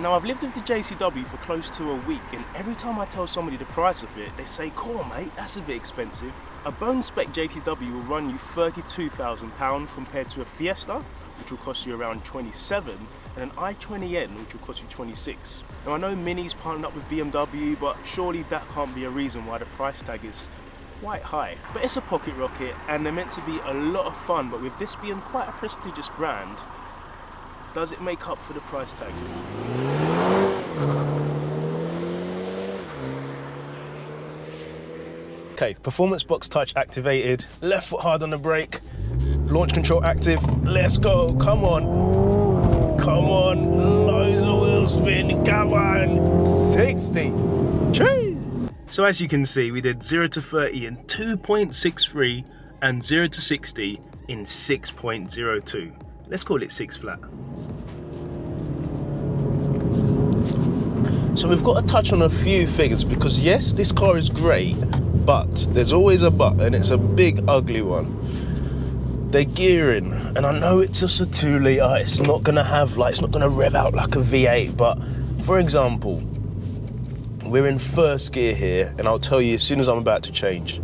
Now I've lived with the JCW for close to a week, and every time I tell somebody the price of it, they say, "Come on mate, that's a bit expensive." A bone spec JCW will run you £32,000 compared to a Fiesta, which will cost you around 27, and an i20N, which will cost you 26. Now I know Mini's partnered up with BMW, but surely that can't be a reason why the price tag is quite high. But it's a pocket rocket, and they're meant to be a lot of fun, but with this being quite a prestigious brand, does it make up for the price tag? Okay, performance box touch activated, left foot hard on the brake, launch control active, let's go, come on, loads of wheel spin, come on, 60, cheese! So as you can see, we did 0 to 30 in 2.63 and 0 to 60 in 6.02. Let's call it 6 flat. So we've got to touch on a few figures because yes, this car is great, but there's always a but, and it's a big ugly one. They're gearing, and I know it's just a 2 litre, it's not gonna have like, it's not gonna rev out like a V8, but for example, we're in first gear here, and I'll tell you as soon as I'm about to change.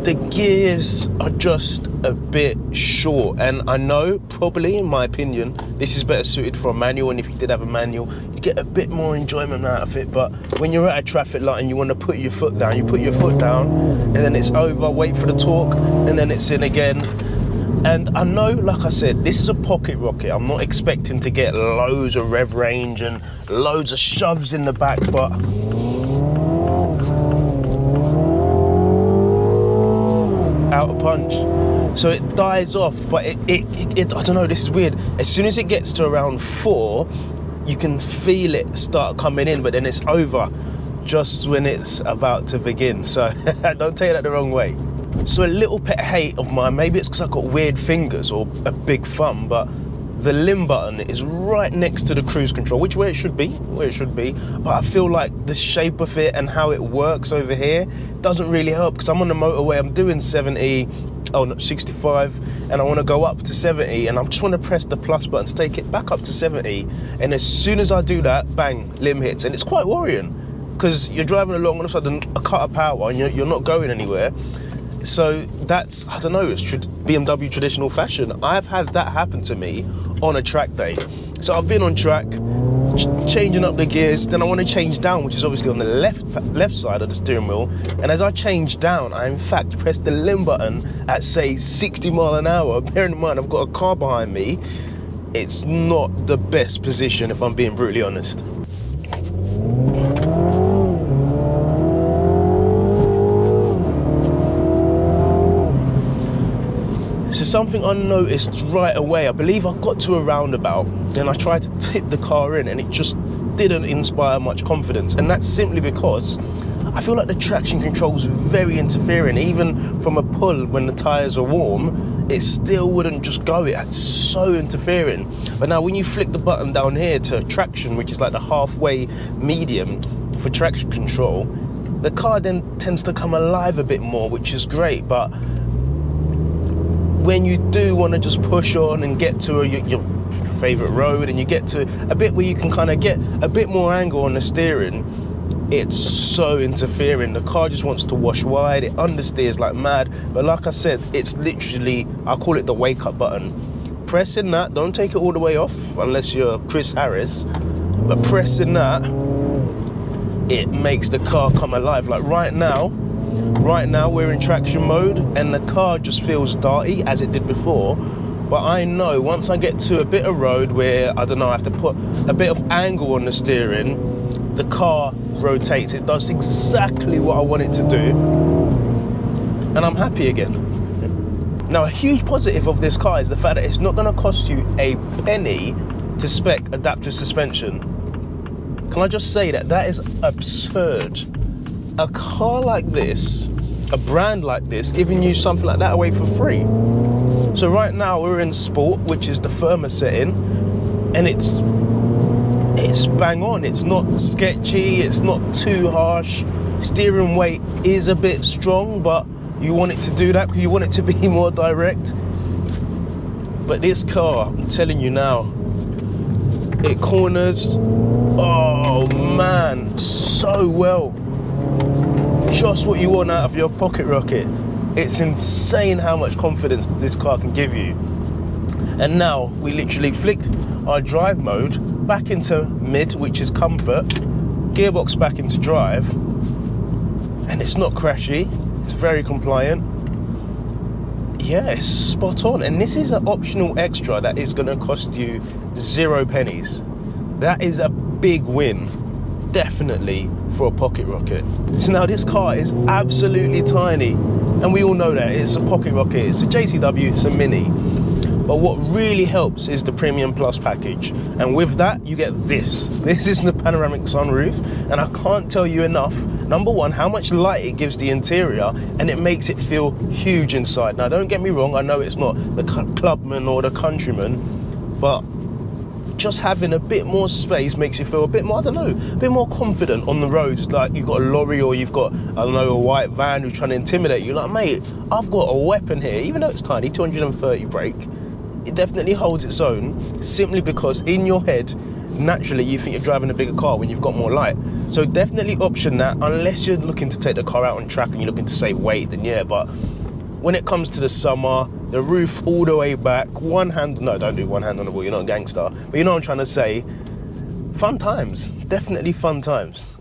The gears are just a bit short, and I know, probably in my opinion, this is better suited for a manual, and if you did have a manual, you get a bit more enjoyment out of it, but when you're at a traffic light and you want to put your foot down, you put your foot down, and then it's over, wait for the torque, and then it's in again. And I know, like I said, this is a pocket rocket. I'm not expecting to get loads of rev range and loads of shoves in the back, but out of punch, so it dies off, but it I don't know, this is weird. As soon as it gets to around 4, you can feel it start coming in, but then it's over just when it's about to begin, so don't take that the wrong way. So a little pet hate of mine, maybe it's because I've got weird fingers or a big thumb, but the limb button is right next to the cruise control, which where it should be, but I feel like the shape of it and how it works over here doesn't really help, because I'm on the motorway, I'm doing 65, and I want to go up to 70, and I just want to press the plus button to take it back up to 70, and as soon as I do that, bang, limb hits, and it's quite worrying, because you're driving along, all of a sudden a cut of power, and you're not going anywhere. So that's, I don't know, it's BMW traditional fashion. I've had that happen to me on a track day. So I've been on track, changing up the gears, then I want to change down, which is obviously on the left side of the steering wheel. And as I change down, I in fact press the limb button at say 60 mile an hour. Bearing in mind, I've got a car behind me. It's not the best position, if I'm being brutally honest. So something I noticed right away, I believe I got to a roundabout and I tried to tip the car in, and it just didn't inspire much confidence, and that's simply because I feel like the traction control is very interfering. Even from a pull when the tyres are warm, it still wouldn't just go, it's so interfering. But now when you flick the button down here to traction, which is like the halfway medium for traction control, the car then tends to come alive a bit more, which is great. But when you do want to just push on and get to your favourite road, and you get to a bit where you can kind of get a bit more angle on the steering, it's so interfering. The car just wants to wash wide, it understeers like mad. But like I said, it's literally, I call it the wake up button. Pressing that, don't take it all the way off unless you're Chris Harris, but pressing that, it makes the car come alive. Like right now we're in traction mode and the car just feels dirty as it did before, but I know once I get to a bit of road where, I don't know, I have to put a bit of angle on the steering, the car rotates, it does exactly what I want it to do, and I'm happy again. Now a huge positive of this car is the fact that it's not going to cost you a penny to spec adaptive suspension. Can I just say that is absurd? A car like this, a brand like this, giving you something like that away for free. So right now we're in sport, which is the firmer setting, and it's bang on. It's not sketchy, it's not too harsh. Steering weight is a bit strong, but you want it to do that because you want it to be more direct. But this car, I'm telling you now, it corners, oh man, so well. Just what you want out of your pocket rocket. It's insane how much confidence this car can give you. And now we literally flicked our drive mode back into mid, which is comfort, gearbox back into drive, and it's not crashy, it's very compliant. Yeah, it's spot on. And this is an optional extra that is going to cost you 0 pennies. That is a big win, definitely, for a pocket rocket. So now this car is absolutely tiny, and we all know that. It's a pocket rocket, it's a JCW, it's a Mini. But what really helps is the Premium Plus package. And with that, you get this. This is the Panoramic Sunroof, and I can't tell you enough, number one, how much light it gives the interior, and it makes it feel huge inside. Now, don't get me wrong, I know it's not the Clubman or the Countryman, but just having a bit more space makes you feel a bit more, I don't know, a bit more confident on the roads. Like you've got a lorry or you've got, I don't know, a white van who's trying to intimidate you. Like, mate, I've got a weapon here, even though it's tiny, 230 brake. It definitely holds its own, simply because in your head, naturally you think you're driving a bigger car when you've got more light. So definitely option that, unless you're looking to take the car out on track and you're looking to save weight, then yeah. But when it comes to the summer, the roof all the way back, one hand, no, don't do one hand on the wheel, you're not a gangster, but you know what I'm trying to say. Fun times, definitely fun times.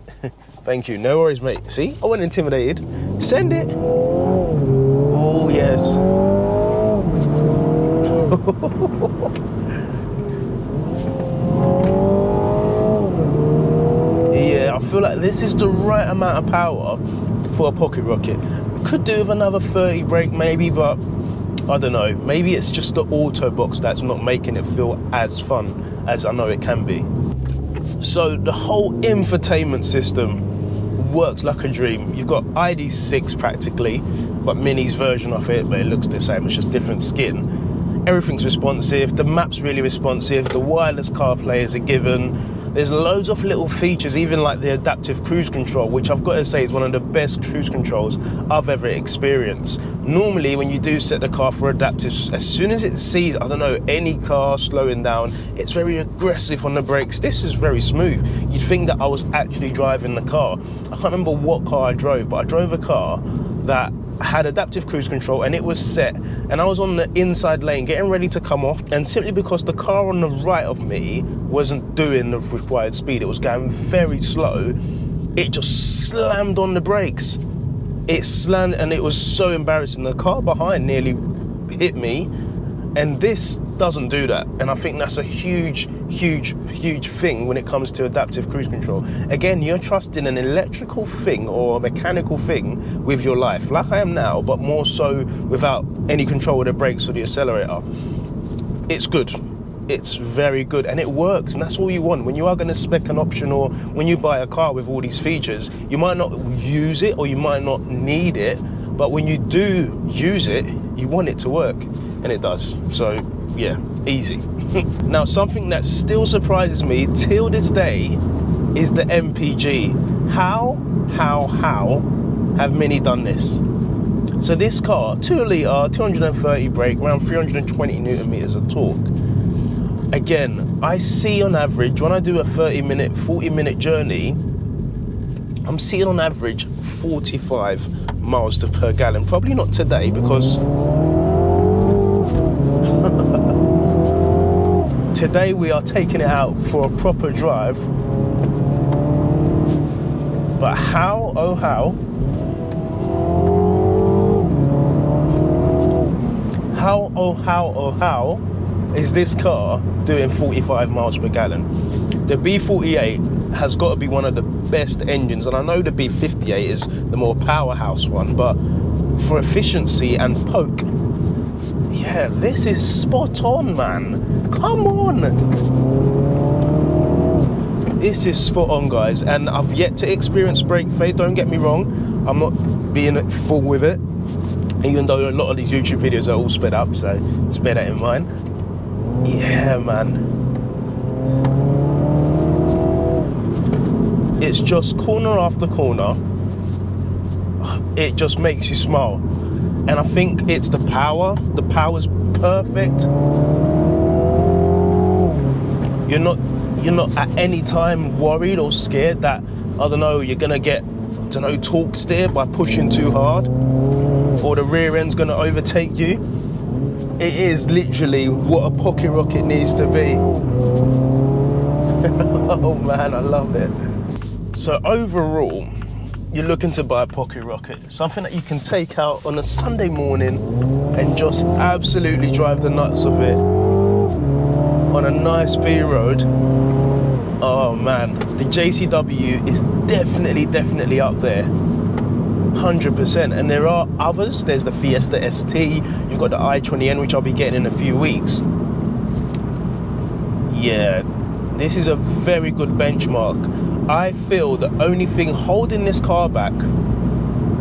Thank you, no worries, mate. See, I wasn't intimidated. Send it. Oh yes. Yeah, I feel like this is the right amount of power for a pocket rocket. Could do with another 30 brake maybe, but I don't know. Maybe it's just the auto box that's not making it feel as fun as I know it can be. So the whole infotainment system works like a dream. You've got ID6 practically, but Mini's version of it, but it looks the same, it's just different skin. Everything's responsive, the map's really responsive, the wireless CarPlay is a given. There's loads of little features, even like the adaptive cruise control, which I've got to say is one of the best cruise controls I've ever experienced. Normally, when you do set the car for adaptive, as soon as it sees, I don't know, any car slowing down, it's very aggressive on the brakes. This is very smooth. You'd think that I was actually driving the car. I can't remember what car I drove, but I drove a car that had adaptive cruise control, and it was set, and I was on the inside lane getting ready to come off, and simply because the car on the right of me wasn't doing the required speed, it was going very slow, it just slammed on the brakes. It slammed, and it was so embarrassing. The car behind nearly hit me, and this doesn't do that. And I think that's a huge thing when it comes to adaptive cruise control. Again, you're trusting an electrical thing or a mechanical thing with your life, like I am now, but more so without any control of the brakes or the accelerator. It's good. It's very good, and it works, and that's all you want. When you are going to spec an option, or when you buy a car with all these features, you might not use it or you might not need it, but when you do use it, you want it to work, and it does. So yeah, easy. Now, something that still surprises me till this day is the MPG. How have Mini done this? So this car, 2 litre, 230 brake, around 320 Newton meters of torque. Again, I see on average, when I do a 40-minute journey, I'm seeing on average 45 miles per gallon. Probably not today, because today we are taking it out for a proper drive. But how, oh how is this car doing 45 miles per gallon? The B48 has got to be one of the best engines, and I know the B58 is the more powerhouse one, but for efficiency and poke, yeah, this is spot on, man. Come on. This is spot on, guys, and I've yet to experience brake fade. Don't get me wrong, I'm not being full with it, even though a lot of these YouTube videos are all sped up, so just bear that in mind. Yeah, man. It's just corner after corner. It just makes you smile. And I think it's the power. The power's perfect. You're not at any time worried or scared that, I don't know, you're gonna get, I don't know, torque steer by pushing too hard, or the rear end's gonna overtake you. It is literally what a pocket rocket needs to be. Oh man, I love it. So overall, you're looking to buy a pocket rocket, something that you can take out on a Sunday morning and just absolutely drive the nuts of it on a nice B road. Oh man, the JCW is definitely up there, 100%. And there are others. There's the Fiesta ST, you've got the i20N, which I'll be getting in a few weeks. Yeah, this is a very good benchmark. I feel the only thing holding this car back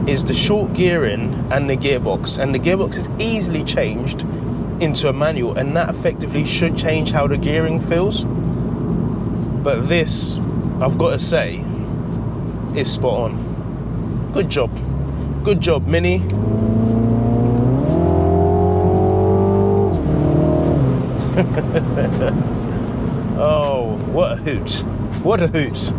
is the short gearing and the gearbox. And the gearbox is easily changed into a manual, and that effectively should change how the gearing feels. But this, I've got to say, is spot on. Good job, Mini. Oh, what a hoot.